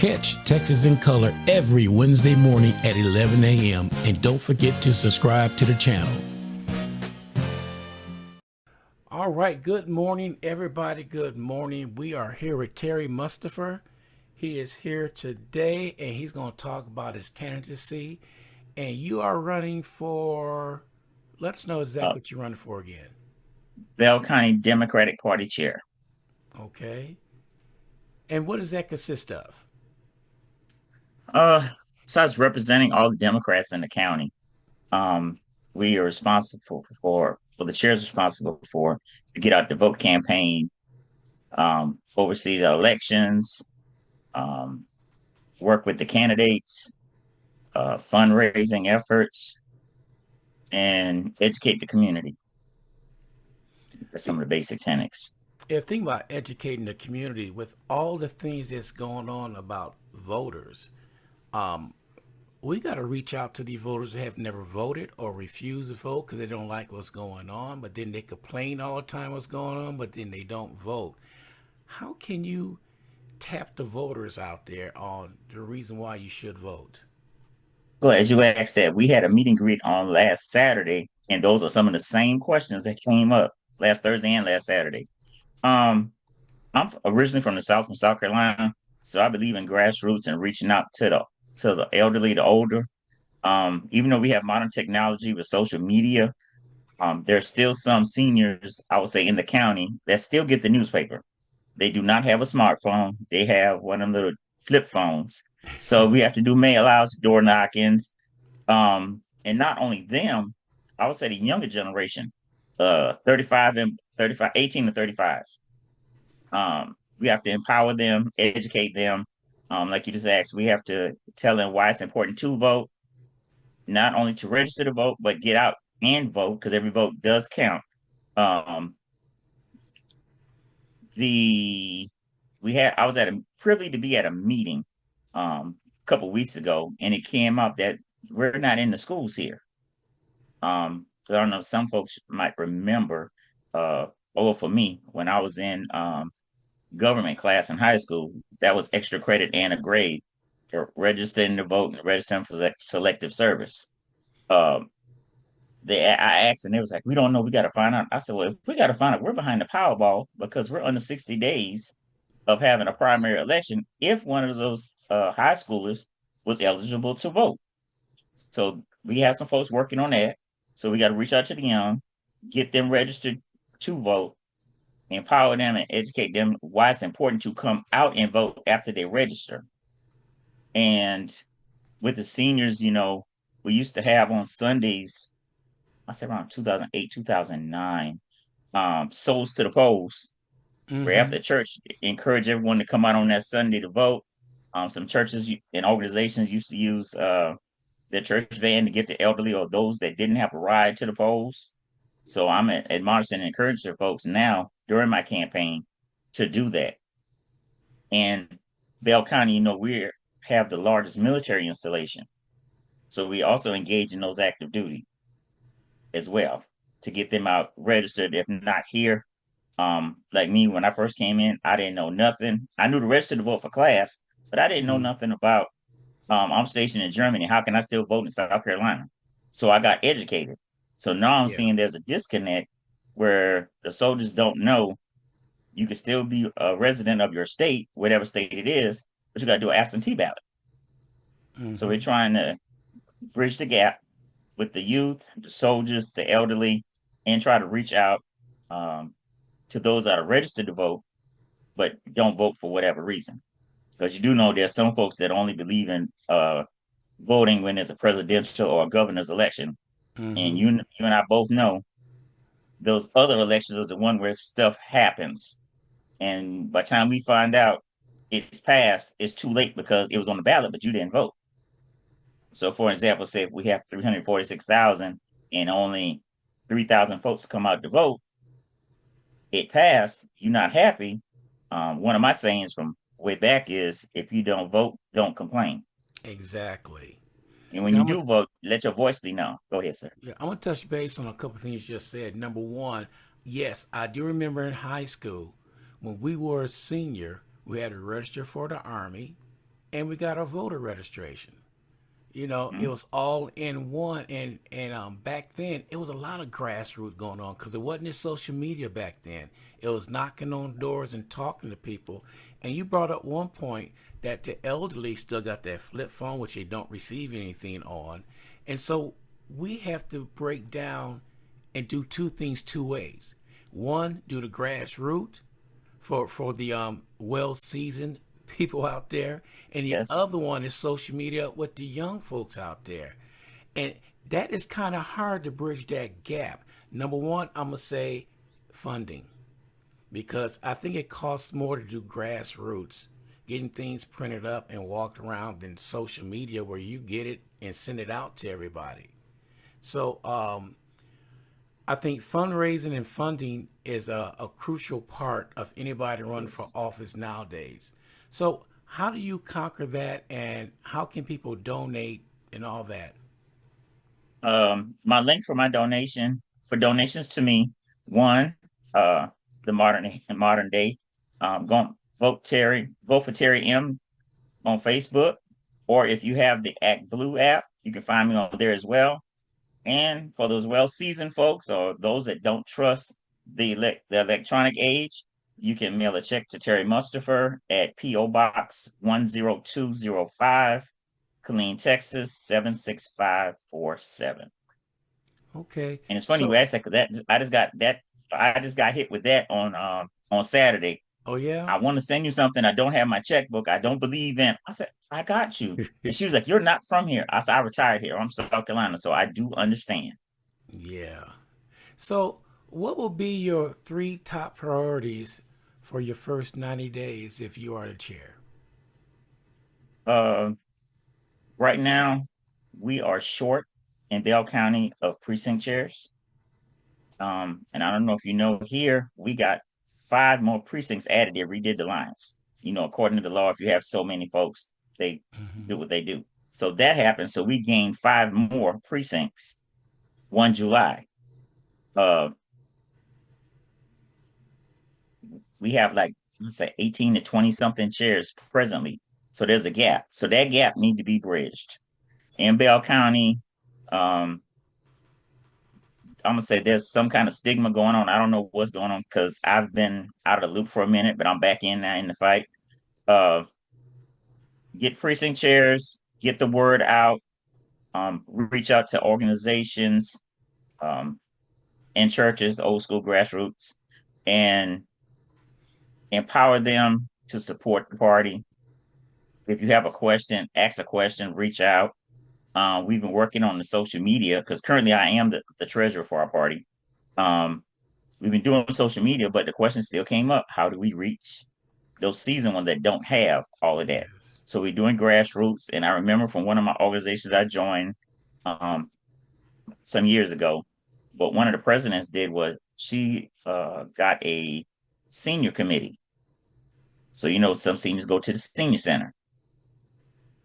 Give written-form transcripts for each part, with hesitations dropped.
Catch Texas in Color every Wednesday morning at 11 a.m. And don't forget to subscribe to the channel. All right, good morning, everybody. Good morning. We are here with Terry Mustapher. He is here today, and he's going to talk about his candidacy. And you are running for, let us know exactly what you're running for again. Bell County Democratic Party chair. Okay. And what does that consist of? Uh, Besides representing all the Democrats in the county, um, we are responsible well, the chair is responsible for the Get Out the Vote campaign, oversee the elections, um, work with the candidates, fundraising efforts, and educate the community. That's some of the basic tenets. If think about educating the community with all the things that's going on about voters, um, we got to reach out to the voters that have never voted or refuse to vote because they don't like what's going on, but then they complain all the time what's going on, but then they don't vote. How can you tap the voters out there on the reason why you should vote? Glad you asked that. We had a meet and greet on last Saturday, and those are some of the same questions that came up last Thursday and last Saturday. Um, originally from the South, from South Carolina, so I believe in grassroots and reaching out to the elderly, the older. Even though we have modern technology with social media, there's still some seniors, I would say, in the county that still get the newspaper. They do not have a smartphone. They have one of them little flip phones. So we have to do mail outs, door knockings, and not only them, I would say the younger generation, 35 and 35, 18 to 35. We have to empower them, educate them. Like you just asked, we have to tell them why it's important to vote, not only to register to vote, but get out and vote because every vote does count. Um, the we had I was at a privy to be at a meeting a couple weeks ago, and it came up that we're not in the schools here. I don't know, some folks might remember, or for me, when I was in government class in high school, that was extra credit and a grade for registering to vote and registering for selective service. Um, I asked and they was like, we don't know. We got to find out. I said, well, if we got to find out, we're behind the Powerball because we're under 60 days of having a primary election if one of those high schoolers was eligible to vote. So we have some folks working on that. So we got to reach out to the young, get them registered to vote, empower them and educate them why it's important to come out and vote after they register. And with the seniors, we used to have on Sundays, I say around 2008, 2009, souls to the polls, where Mm-hmm. after church, encourage everyone to come out on that Sunday to vote. Some churches and organizations used to use their church van to get the elderly or those that didn't have a ride to the polls. So I'm admonishing and encouraging folks now during my campaign to do that. And Bell County, we have the largest military installation. So we also engage in those active duty as well to get them out registered, if not here. Like me, when I first came in, I didn't know nothing. I knew to register to vote for class, but I didn't know Mm-hmm. nothing about I'm stationed in Germany. How can I still vote in South Carolina? So I got educated. So now I'm Yeah, seeing there's a disconnect where the soldiers don't know you can still be a resident of your state, whatever state it is, but you got to do an absentee ballot. So we're mm-hmm. trying to bridge the gap with the youth, the soldiers, the elderly, and try to reach out um, to those that are registered to vote, but don't vote for whatever reason. Because you do know there's some folks that only believe in voting when there's a presidential or a governor's election. And Mm-hmm. you and I both know those other elections are the one where stuff happens. And by the time we find out it's passed, it's too late because it was on the ballot, but you didn't vote. So, for example, say if we have 346,000 and only 3,000 folks come out to vote, it passed, you're not happy. One of my sayings from way back is if you don't vote, don't complain. Exactly. And when Now you I'm gonna, do vote, let your voice be known. Go ahead, sir. yeah, I'm gonna touch base on a couple things you just said. Number one, yes, I do remember in high school when we were a senior, we had to register for the army, and we got our voter registration. It Mhm. was all in one, and back then it was a lot of grassroots going on because it wasn't just social media back then. It was knocking on doors and talking to people. And you brought up one point that the elderly still got that flip phone, which they don't receive anything on, and so we have to break down and do two things two ways. One, do the grassroots for the well seasoned people out there, and the Yes. other one is social media with the young folks out there, and that is kind of hard to bridge that gap. Number one, I'm gonna say funding, because I think it costs more to do grassroots, getting things printed up and walked around, than social media where you get it and send it out to everybody. So I think fundraising and funding is a crucial part of anybody running for Yes. office nowadays. So, how do you conquer that, and how can people donate and all that? My link for my donation for donations to me, one, uh, the modern day, go vote for Terry M on Facebook, or if you have the Act Blue app, you can find me on there as well. And for those well-seasoned folks or those that don't trust the electronic age, you can mail a check to Terry Mustapher at P.O. Box 10205, Killeen, Texas 76547. Okay, And it's funny you so asked that because I just got hit with that on Saturday. oh yeah, I want to send you something. I don't have my checkbook. I don't believe in. I said, I got you. And she was like, You're not from here. I said, I retired here. I'm South Carolina. So I do understand. yeah. So, what will be your three top priorities for your first 90 days if you are the chair? Uh, right now, we are short in Bell County of precinct chairs. And I don't know if you know here, we got five more precincts added. They redid the lines. According to the law, if you have so many folks, they do Hmm. what they do. So that happened. So we gained five more precincts 1 July. Uh, we have like, let's say 18 to 20 something chairs presently. So there's a gap. So that gap need to be bridged. In Bell County, um, I'm gonna say there's some kind of stigma going on. I don't know what's going on because I've been out of the loop for a minute, but I'm back in now in the fight. Uh, get precinct chairs, get the word out, reach out to organizations um, and churches, old school grassroots, and empower them to support the party. If you have a question, ask a question, reach out. We've been working on the social media because currently I am the treasurer for our party. Um, we've been doing social media, but the question still came up: How do we reach those seasoned ones that don't have all of that? Yes. So we're doing grassroots, and I remember from one of my organizations I joined um, some years ago. But one of the presidents did was she got a senior committee. So some seniors go to the senior center,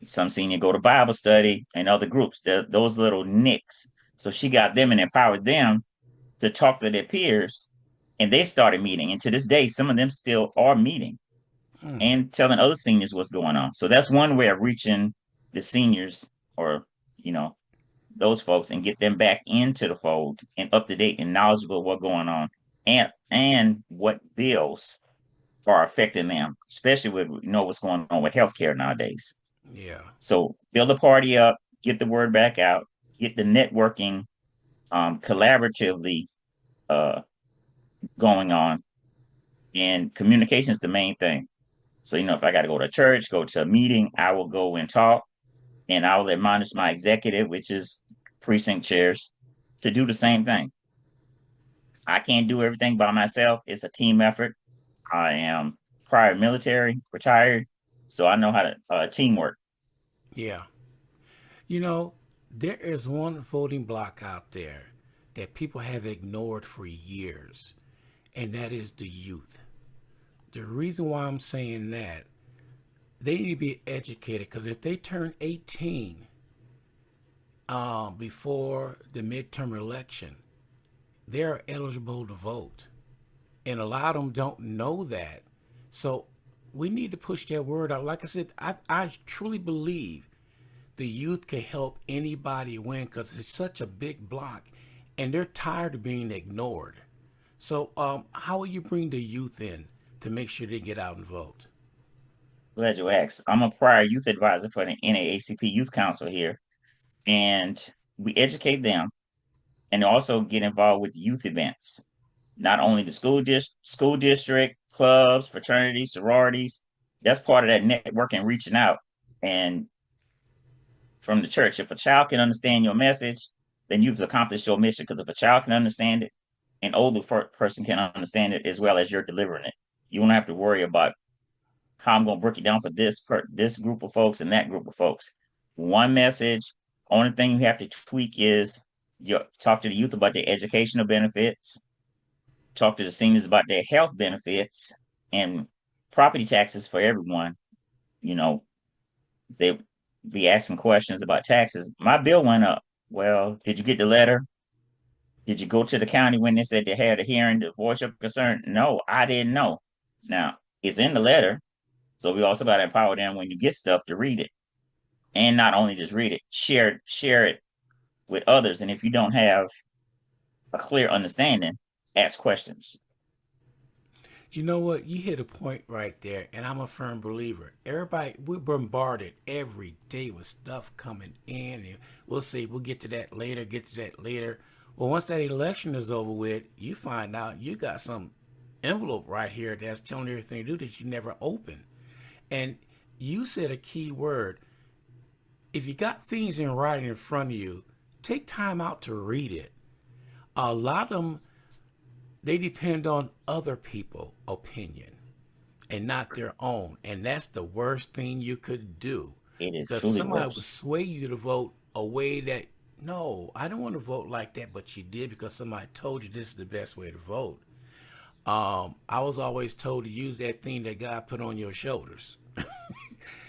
some senior go to Bible study and other groups. Those little nicks. So she got them and empowered them to talk to their peers, and they started meeting. And to this day, some of them still are meeting Hmm. and telling other seniors what's going on. So that's one way of reaching the seniors or you know those folks and get them back into the fold and up to date and knowledgeable of what's going on and what bills are affecting them, especially with what's going on with healthcare nowadays. Yeah. So build a party up, get the word back out, get the networking collaboratively uh, going on, and communication is the main thing. So if I got to go to church, go to a meeting, I will go and talk, and I will admonish my executive, which is precinct chairs, to do the same thing. I can't do everything by myself. It's a team effort. I am prior military, retired, so I know how to teamwork. Yeah. There is one voting block out there that people have ignored for years, and that is the youth. The reason why I'm saying that, they need to be educated, because if they turn 18 before the midterm election, they're eligible to vote. And a lot of them don't know that. So we need to push that word out. Like I said, I truly believe the youth can help anybody win because it's such a big block, and they're tired of being ignored. So, how will you bring the youth in to make sure they get out and vote? Glad you asked. I'm a prior youth advisor for the NAACP Youth Council here, and we educate them and also get involved with youth events. Not only the school district, clubs, fraternities, sororities. That's part of that network and reaching out. And from the church, if a child can understand your message, then you've accomplished your mission. Because if a child can understand it, an older person can understand it as well as you're delivering it. You don't have to worry about how I'm going to break it down for this group of folks and that group of folks. One message. Only thing you have to tweak is you talk to the youth about their educational benefits, talk to the seniors about their health benefits and property taxes for everyone. You know, they be asking questions about taxes. My bill went up. Well, did you get the letter? Did you go to the county when they said they had a hearing to voice your concern? No, I didn't know. Now, it's in the letter. So we also got to empower them when you get stuff to read it. And not only just read it, share it with others. And if you don't have a clear understanding, ask questions. You know what? You hit a point right there, and I'm a firm believer. Everybody, we're bombarded every day with stuff coming in, and we'll see. We'll get to that later. Get to that later. Well, once that election is over with, you find out you got some envelope right here that's telling you everything to do that you never opened. And you said a key word. If you got things in writing in front of you, take time out to read it. A lot of them, they depend on other people's opinion and not their own. And that's the worst thing you could do It is because truly somebody will worse. sway you to vote a way that, no, I don't want to vote like that, but you did because somebody told you this is the best way to vote. I was always told to use that thing that God put on your shoulders. you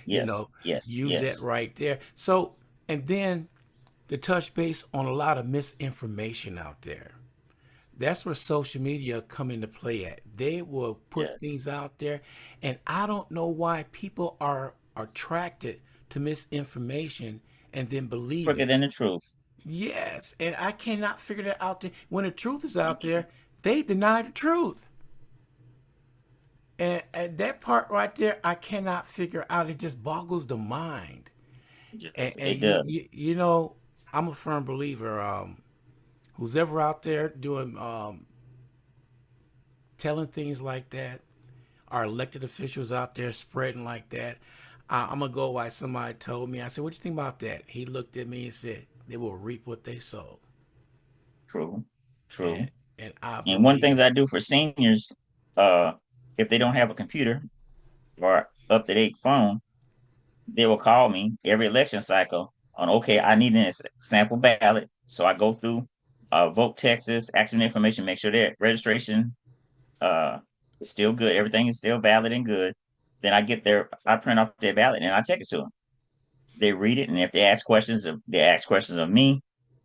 Yes, know, yes, use that yes. right there. So, and then to touch base on a lot of misinformation out there. That's where social media come into play at. They will put Yes. things out there, and I don't know why people are attracted to misinformation and then believe Quicker it. than the truth. Yes, and I cannot figure that out. When the truth is out there, they deny the truth. And that part right there, I cannot figure out. It just boggles the mind. And, Yes, and it does. you know, I'm a firm believer. Who's ever out there doing telling things like that, our elected officials out there spreading like that, I'm gonna go why somebody told me. I said, "What do you think about that?" He looked at me and said, "They will reap what they sow," True. and True. I And one of the believe things it. I do for seniors, uh, if they don't have a computer or up to date phone, they will call me every election cycle on, okay, I need an sample ballot. So I go through Vote Texas, ask them information, make sure their registration uh, is still good. Everything is still valid and good. Then I print off their ballot and I take it to them. They read it, and if they ask questions of me.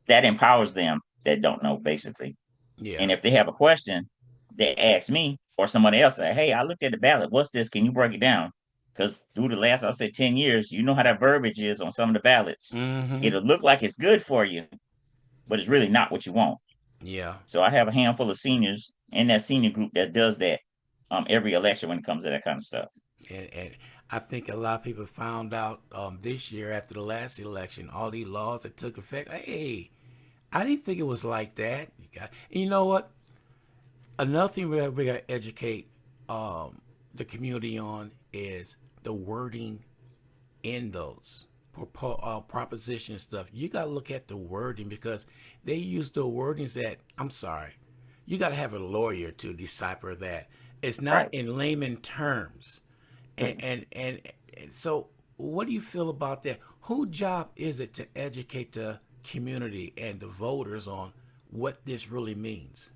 That empowers them that don't know, basically. Yeah. And if they have a question, they ask me or someone else. Say, "Hey, I looked at the ballot. What's this? Can you break it down?" Because through the last, I'll say, 10 years, you know how that verbiage is on some of the ballots. Mm-hmm. It'll look like it's good for you, but it's really not what you want. Yeah. So I have a handful of seniors in that senior group that does that every election when it comes to that kind of stuff. And I think a lot of people found out this year after the last election, all these laws that took effect. Hey, I didn't think it was like that. And you know what? Another thing we got to educate the community on is the wording in those proposition stuff. You got to look at the wording because they use the wordings that, I'm sorry, you got to have a lawyer to decipher that. It's not Right. in layman terms. And so, what do you feel about that? Whose job is it to educate the community and the voters on what this really means?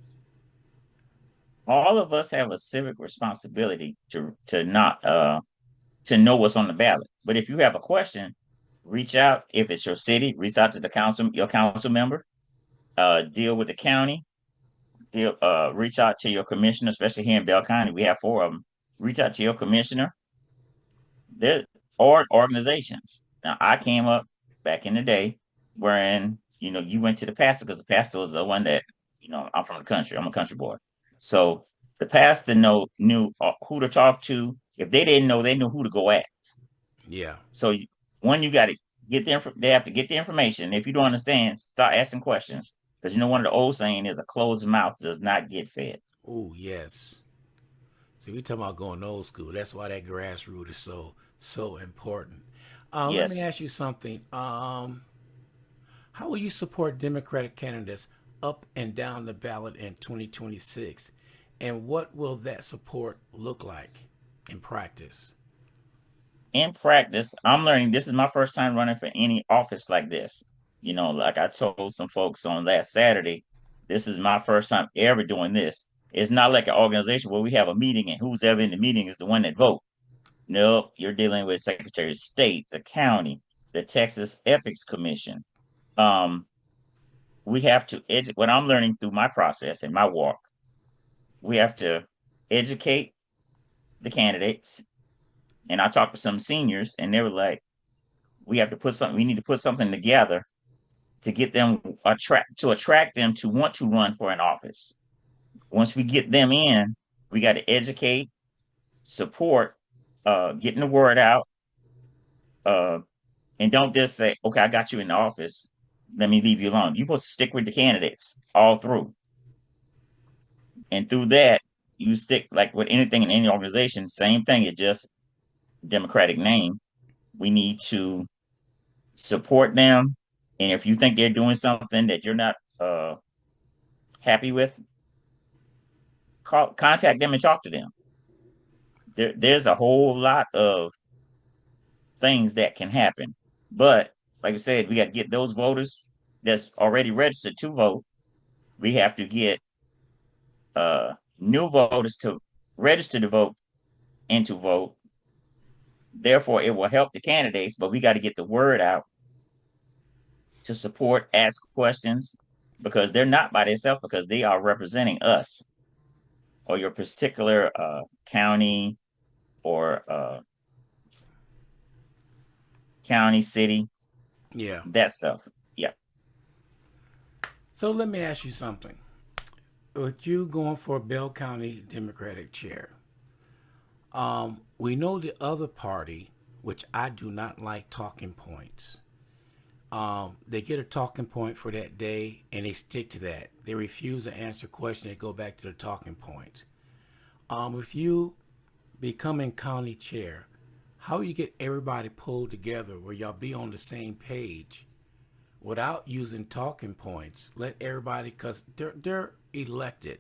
All of us have a civic responsibility to not to know what's on the ballot. But if you have a question, reach out. If it's your city, reach out to your council member. Deal with the county. Reach out to your commissioner, especially here in Bell County. We have four of them. Reach out to your commissioner. there are organizations. Now, I came up back in the day wherein, you went to the pastor because the pastor was the one that, I'm from the country. I'm a country boy. So the pastor knew who to talk to. If they didn't know, they knew who to go at. Yeah. So one, you got to they have to get the information. If you don't understand, start asking questions. Because one of the old saying is a closed mouth does not get fed. Oh, yes. See, we talking about going old school. That's why that grassroots is so important. Let me Yes. ask you something. How will you support Democratic candidates up and down the ballot in 2026? And what will that support look like in practice? In practice, I'm learning this is my first time running for any office like this. Like I told some folks on last Saturday, this is my first time ever doing this. It's not like an organization where we have a meeting and who's ever in the meeting is the one that vote. Nope, you're dealing with Secretary of State, the county, the Texas Ethics Commission. Um, we have to what I'm learning through my process and my walk, we have to educate the candidates. And I talked to some seniors and they were like, we need to put something together to get them attract them to want to run for an office. Once we get them in, we got to educate, support, getting the word out, uh, and don't just say, "Okay, I got you in the office. Let me leave you alone." You're supposed to stick with the candidates all through, and through that, you stick like with anything in any organization. Same thing. It's just Democratic name. We need to support them, and if you think they're doing something that you're not happy with, contact them and talk to them. There's a whole lot of things that can happen, but like I said, we got to get those voters that's already registered to vote. We have to get new voters to register to vote and to vote. Therefore, it will help the candidates, but we got to get the word out to support, ask questions, because they're not by themselves, because they are representing us or your particular county or county, city, Yeah. that stuff. Yeah. So let me ask you something. With you going for Bell County Democratic chair, we know the other party, which I do not like talking points. They get a talking point for that day and they stick to that. They refuse to answer a question, they go back to the talking point. With you becoming county chair, how you get everybody pulled together where y'all be on the same page without using talking points? Let everybody, because they're elected,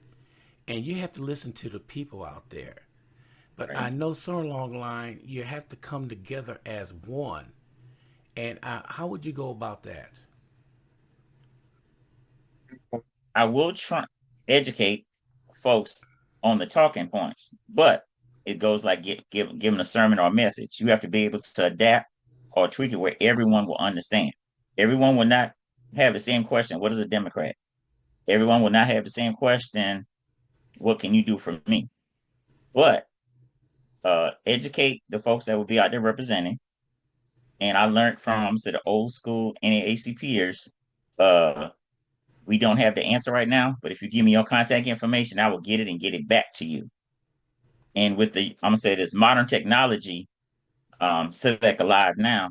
and you have to listen to the people out there. But I Right. know somewhere along the line you have to come together as one. And how would you go about that? I will try educate folks on the talking points, but it goes like giving a sermon or a message. You have to be able to adapt or tweak it where everyone will understand. Everyone will not have the same question. What is a Democrat? Everyone will not have the same question. What can you do for me? But educate the folks that will be out there representing. And I learned from the old school NAACPers. Uh, we don't have the answer right now, but if you give me your contact information, I will get it and get it back to you. And with I'm gonna say this modern technology, Select Alive now,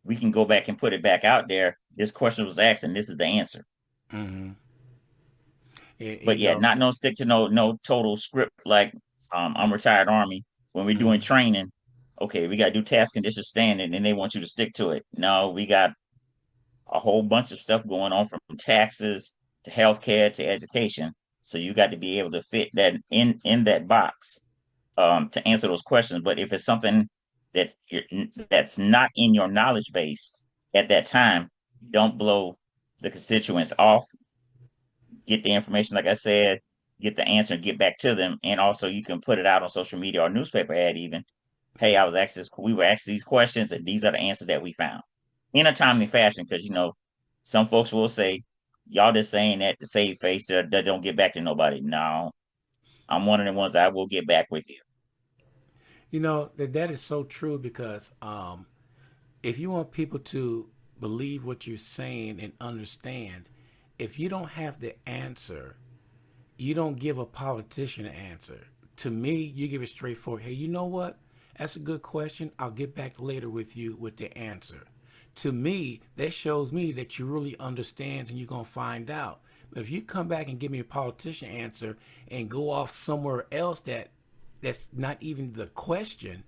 we can go back and put it back out there. This question was asked, and this is the answer. Mm-hmm. But You yeah, know. not no stick to no total script like I'm retired Army when we're doing Mm-hmm. training. Okay, we got to do task condition standing, and they want you to stick to it. No, we got a whole bunch of stuff going on from taxes to healthcare to education. So you got to be able to fit that in that box to answer those questions. But if it's something that's not in your knowledge base at that time, don't blow the constituents off. Get the information, like I said, get the answer and get back to them. And also, you can put it out on social media or newspaper ad even. Hey, Yeah. I was asked this. We were asked these questions, and these are the answers that we found in a timely fashion. Because some folks will say, "Y'all just saying that to save face that don't get back to nobody." No, I'm one of the ones I will get back with you. that is so true because if you want people to believe what you're saying and understand, if you don't have the answer, you don't give a politician an answer. To me, you give it straightforward. Hey, you know what? That's a good question. I'll get back later with you with the answer. To me, that shows me that you really understand and you're going to find out. But if you come back and give me a politician answer and go off somewhere else that's not even the question,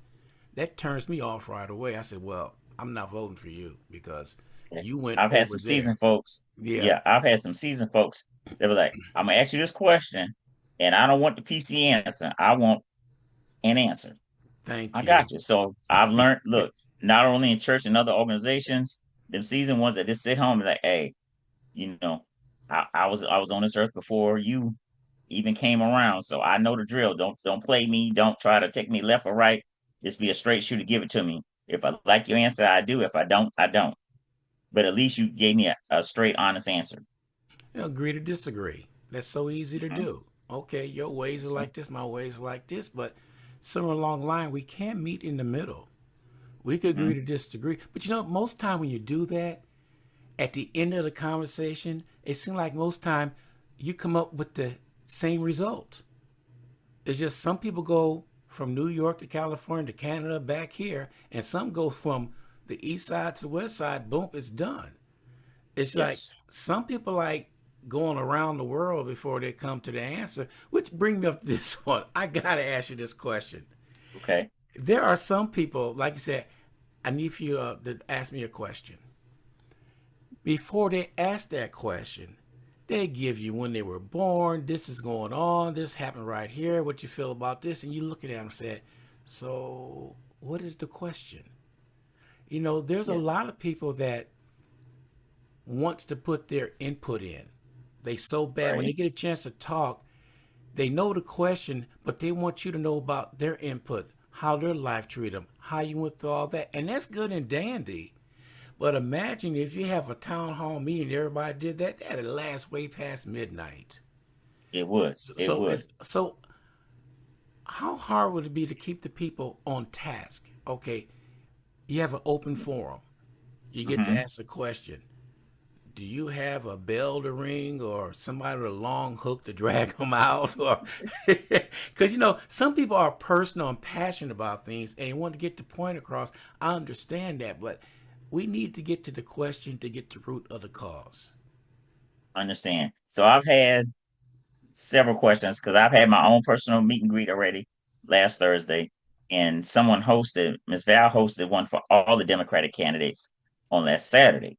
that turns me off right away. I said, well, I'm not voting for you because Okay. you went I've had over some there. seasoned folks. Yeah, Yeah, I've had some seasoned folks that were like, I'm gonna ask you this question, and I don't want the PC answer. I want an answer. thank I you. got you. So I've learned, look, not only in church and other organizations, them seasoned ones that just sit home and like, hey, you know, I was on this earth before you even came around. So I know the drill. Don't play me. Don't try to take me left or right. Just be a straight shooter. Give it to me. If I like your answer, I do. If I don't, I don't. But at least you gave me a straight, honest answer. Agree to disagree. That's so easy to Mhm. do. Okay, your ways are Yes, sir. like this, my ways are like this, but somewhere along the line, we can't meet in the middle. We could agree Mhm. to disagree. But most time when you do that, at the end of the conversation, it seems like most time you come up with the same result. It's just some people go from New York to California to Canada back here, and some go from the east side to the west side. Boom, it's done. It's like Yes. some people like going around the world before they come to the answer, which brings me up to this one. I gotta ask you this question. Okay. There are some people, like you said, I need for you to ask me a question. Before they ask that question, they give you when they were born, this is going on, this happened right here, what you feel about this, and you look at them and say, so what is the question? There's a Yes. lot of people that wants to put their input in. They so bad when they Right. get a chance to talk, they know the question, but they want you to know about their input, how their life treated them, how you went through all that, and that's good and dandy. But imagine if you have a town hall meeting, everybody did that, that'd last way past midnight. It would. So, It so would. it's so how hard would it be to keep the people on task? Okay, you have an open forum. You get to Hmm. ask a question. Do you have a bell to ring or somebody with a long hook to drag them out? Or because some people are personal and passionate about things and they want to get the point across. I understand that, but we need to get to the question to get to the root of the cause. Understand. So I've had several questions because I've had my own personal meet and greet already last Thursday, and someone hosted, Miss Val hosted one for all the Democratic candidates on last Saturday.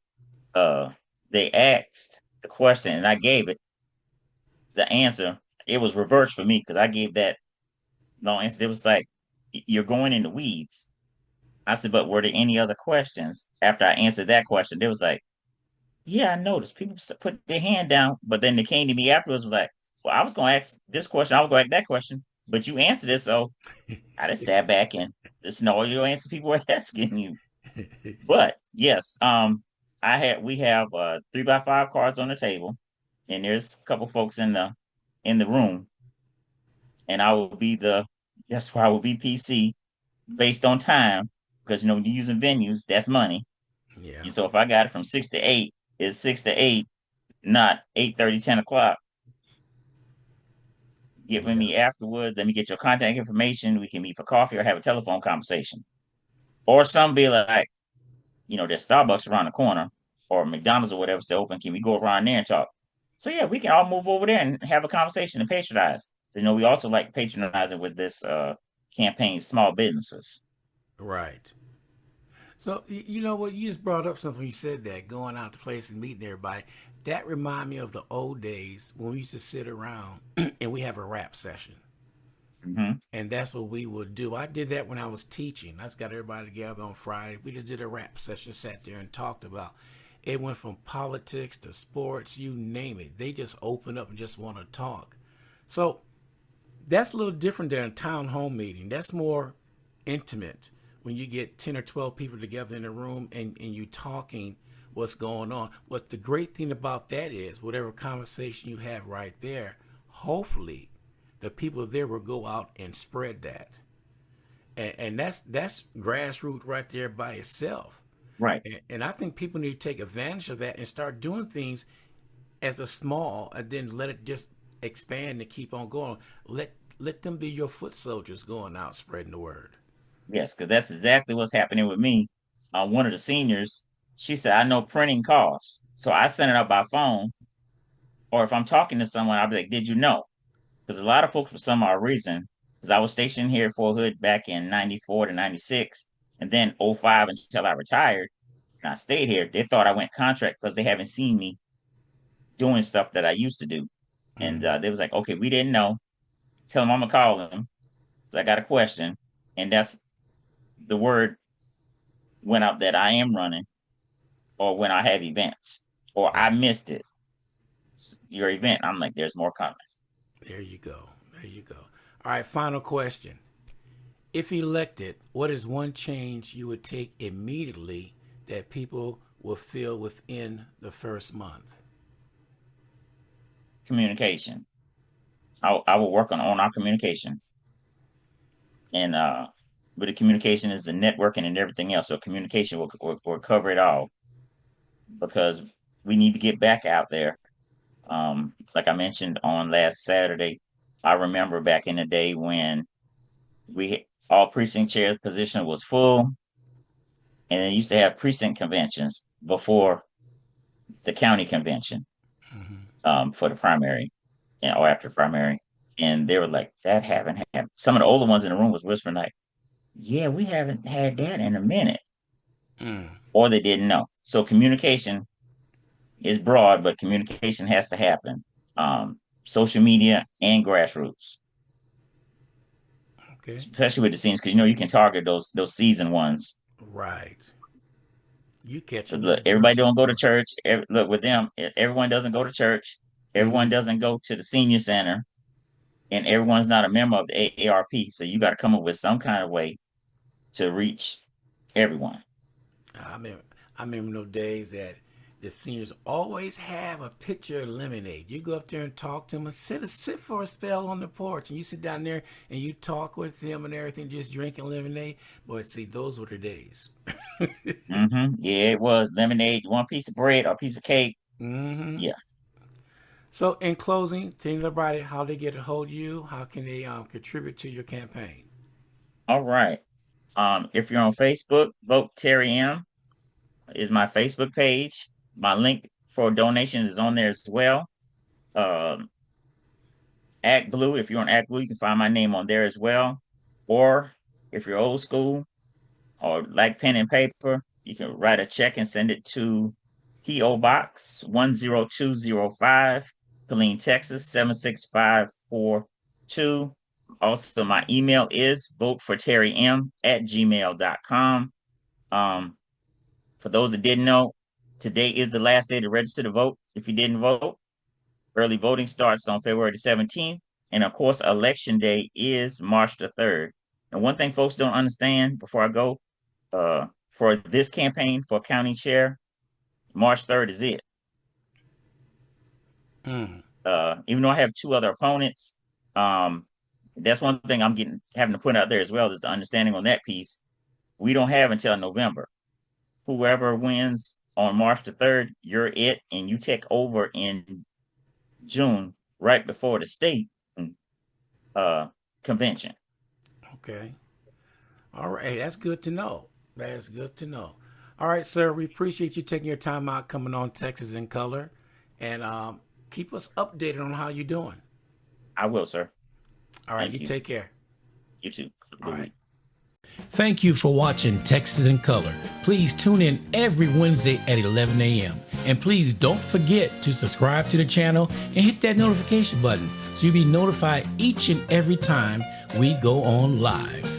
Uh, they asked the question, and I gave it the answer. It was reversed for me because I gave that long answer. It was like, "You're going in the weeds." I said, "But were there any other questions after I answered that question?" They was like, "Yeah, I noticed people put their hand down, but then they came to me afterwards was like, well, I was going to ask this question, I was going to ask that question, but you answered it, so I just sat back and listened to all your answers people were asking you." But yes, we have 3x5 cards on the table, and there's a couple folks in the room, and I will be that's why I will be PC based on time because when you're using venues, that's money. Yeah, And so if I got it from 6 to 8, it's 6 to 8, not 8:30, 10 o'clock. Get with yeah, me afterwards. Let me get your contact information. We can meet for coffee or have a telephone conversation. Or some be like, there's Starbucks around the corner or McDonald's or whatever's still open. Can we go around there and talk? So yeah, we can all move over there and have a conversation and patronize. We also like patronizing with this campaign small businesses. right. So you know what? You just brought up something when you said that going out to place and meeting everybody. That remind me of the old days when we used to sit around and we have a rap session. Hmm. And that's what we would do. I did that when I was teaching. I just got everybody together on Friday. We just did a rap session, sat there and talked about. It went from politics to sports, you name it. They just open up and just want to talk. So that's a little different than a town hall meeting. That's more intimate when you get 10 or 12 people together in a room and you talking what's going on. What the great thing about that is, whatever conversation you have right there, hopefully the people there will go out and spread that. And that's grassroots right there by itself. Right. And I think people need to take advantage of that and start doing things as a small, and then let it just expand and keep on going. Let them be your foot soldiers going out spreading the word. Yes, because that's exactly what's happening with me. One of the seniors, she said, I know printing costs. So I send it out by phone. Or if I'm talking to someone, I'll be like, did you know? Because a lot of folks, for some odd reason, because I was stationed here at Fort Hood back in 94 to 96, and then '05 until I retired, and I stayed here, they thought I went contract because they haven't seen me doing stuff that I used to do. And Mm, they was like, okay, we didn't know. Tell them I'm going to call them. I got a question. And that's the word went out that I am running or when I have events or I right. missed it. Your event. I'm like, there's more coming. There you go. There you go. All right, final question. If elected, what is one change you would take immediately that people will feel within the first month? Communication. I will work on our communication. And but the communication is the networking and everything else. So communication will cover it all because we need to get back out there. Like I mentioned on last Saturday, I remember back in the day when we all precinct chairs position was full, and they used to have precinct conventions before the county convention Mm-hmm. for the primary or after primary, and they were like, "That haven't happened." Some of the older ones in the room was whispering like, "Yeah, we haven't had that in a minute," Mm, or they didn't know. So communication is broad, but communication has to happen. Social media and grassroots, okay. especially with the scenes, because you can target those season ones. Right. You catching Look, that everybody person's don't go to heart. church. Look with them, everyone doesn't go to church. Everyone Mm-hmm. doesn't go to the senior center, and everyone's not a member of the AARP. So you got to come up with some kind of way to reach everyone. I remember, I remember those days that the seniors always have a pitcher of lemonade. You go up there and talk to them and sit for a spell on the porch, and you sit down there and you talk with them and everything, just drinking lemonade. But see, those were the days. Yeah, it was lemonade, one piece of bread or a piece of cake. Mm-hmm. Yeah. So, in closing, tell everybody how they get a hold of you. How can they contribute to your campaign? All right. If you're on Facebook, vote Terry M is my Facebook page. My link for donations is on there as well. Um, Act Blue, if you're on Act Blue, you can find my name on there as well. Or if you're old school or like pen and paper, you can write a check and send it to P.O. Box 10205, Killeen, Texas 76542. Also, my email is voteforterrym@gmail.com. Um, for those that didn't know, today is the last day to register to vote. If you didn't vote, early voting starts on February the 17th. And of course, election day is March the 3rd. And one thing folks don't understand before I go, for this campaign for county chair, March 3rd is it. Mm, Even though I have two other opponents, um, that's one thing I'm having to put out there as well is the understanding on that piece. We don't have until November. Whoever wins on March the 3rd, you're it, and you take over in June, right before the state uh, convention. okay. All right. Hey, that's good to know. That's good to know. All right, sir. We appreciate you taking your time out coming on Texas in Color, and keep us updated on how you're doing. I will, sir. All right. You Thank you. take care. You too. All Good right. week. Thank you for watching Texas in Color. Please tune in every Wednesday at 11 a.m. And please don't forget to subscribe to the channel and hit that notification button so you'll be notified each and every time we go on live.